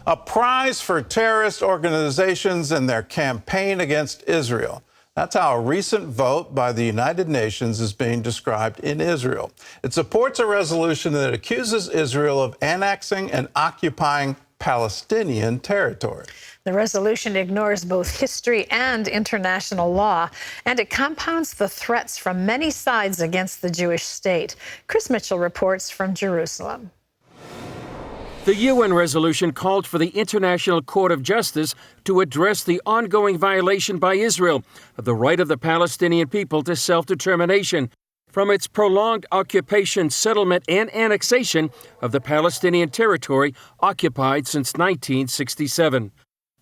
a prize for terrorist organizations and their campaign against Israel. That's how a recent vote by the United Nations is being described in Israel. It supports a resolution that accuses Israel of annexing and occupying Palestinian territory. The resolution ignores both history and international law, and it compounds the threats from many sides against the Jewish state. Chris Mitchell reports from Jerusalem. The UN resolution called for the International Court of Justice to address the ongoing violation by Israel of the right of the Palestinian people to self-determination from its prolonged occupation, settlement, and annexation of the Palestinian territory occupied since 1967.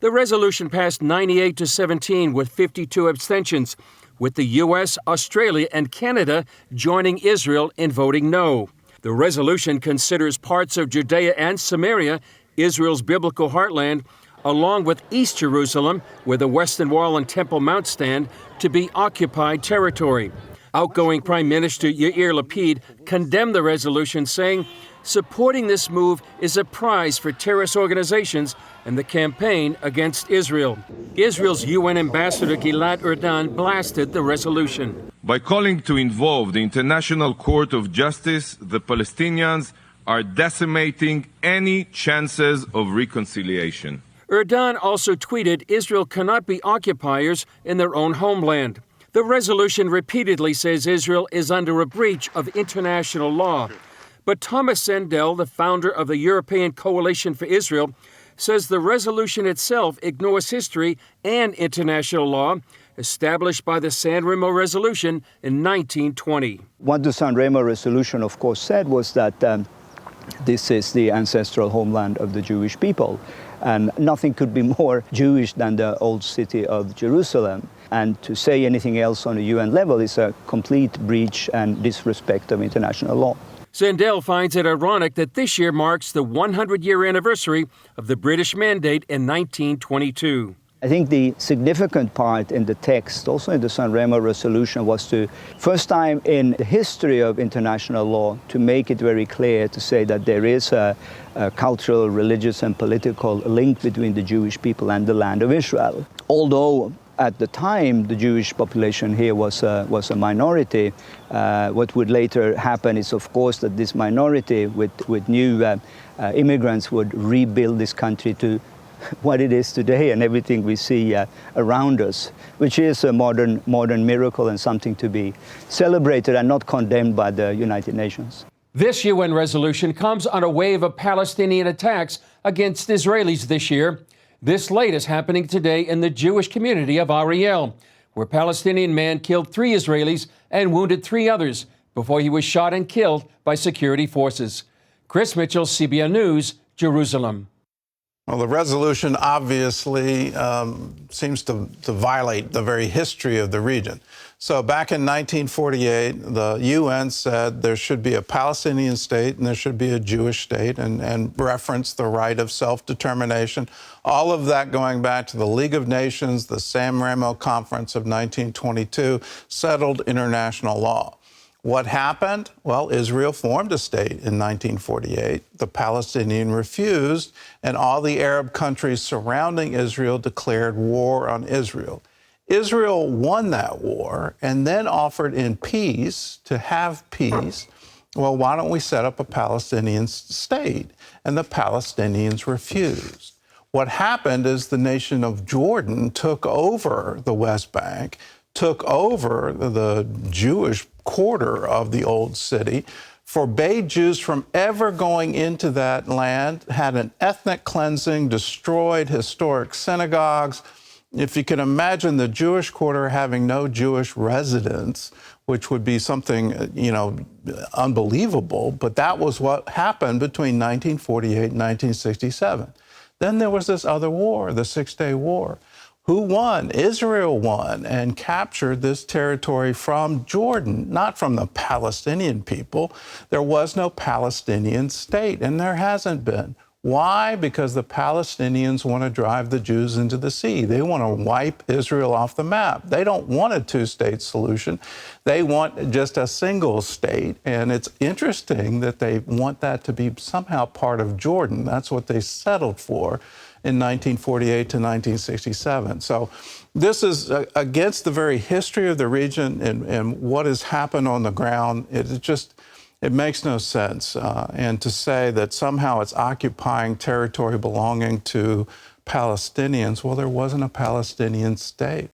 The resolution passed 98-17 with 52 abstentions, with the U.S., Australia, and Canada joining Israel in voting no. The resolution considers parts of Judea and Samaria, Israel's biblical heartland, along with East Jerusalem, where the Western Wall and Temple Mount stand, to be occupied territory. Outgoing Prime Minister Yair Lapid condemned the resolution, saying, supporting this move is a prize for terrorist organizations and the campaign against Israel. Israel's UN ambassador Gilad Erdan blasted the resolution. By calling to involve the International Court of Justice, the Palestinians are decimating any chances of reconciliation. Erdan also tweeted Israel cannot be occupiers in their own homeland. The resolution repeatedly says Israel is under a breach of international law. But Thomas Sandel, the founder of the European Coalition for Israel, says the resolution itself ignores history and international law established by the San Remo Resolution in 1920. What the San Remo Resolution, of course, said was that this is the ancestral homeland of the Jewish people, and nothing could be more Jewish than the old city of Jerusalem. And to say anything else on a UN level is a complete breach and disrespect of international law. Sandel finds it ironic that this year marks the 100-year anniversary of the British Mandate in 1922. I think the significant part in the text, also in the San Remo Resolution, was to, first time in the history of international law, to make it very clear to say that there is a cultural, religious, and political link between the Jewish people and the land of Israel. Although at the time the Jewish population here was a minority, what would later happen is, of course, that this minority with new immigrants would rebuild this country to what it is today and everything we see around us, which is a modern miracle and something to be celebrated and not condemned by the United Nations. This UN resolution comes on a wave of Palestinian attacks against Israelis this year. This latest happening today in the Jewish community of Ariel, where a Palestinian man killed 3 Israelis and wounded 3 others before he was shot and killed by security forces. Chris Mitchell, CBN News, Jerusalem. Well, the resolution obviously seems to violate the very history of the region. So back in 1948, the UN said there should be a Palestinian state and there should be a Jewish state, and referenced the right of self-determination. All of that going back to the League of Nations, the San Remo Conference of 1922, settled international law. What happened? Well, Israel formed a state in 1948. The Palestinians refused, and all the Arab countries surrounding Israel declared war on Israel. Israel won that war and then offered in peace to have peace. Well, why don't we set up a Palestinian state? And the Palestinians refused. What happened is the nation of Jordan took over the West Bank, took over the Jewish quarter of the old city, forbade Jews from ever going into that land, had an ethnic cleansing, destroyed historic synagogues. If you can imagine the Jewish quarter having no Jewish residents, which would be something, unbelievable, but that was what happened between 1948 and 1967. Then there was this other war, the Six-Day War. Who won? Israel won and captured this territory from Jordan, not from the Palestinian people. There was no Palestinian state, and there hasn't been. Why? Because the Palestinians want to drive the Jews into the sea. They want to wipe Israel off the map. They don't want a two-state solution. They want just a single state. And it's interesting that they want that to be somehow part of Jordan. That's what they settled for in 1948 to 1967. So this is against the very history of the region and what has happened on the ground. It makes no sense. And to say that somehow it's occupying territory belonging to Palestinians, well, there wasn't a Palestinian state.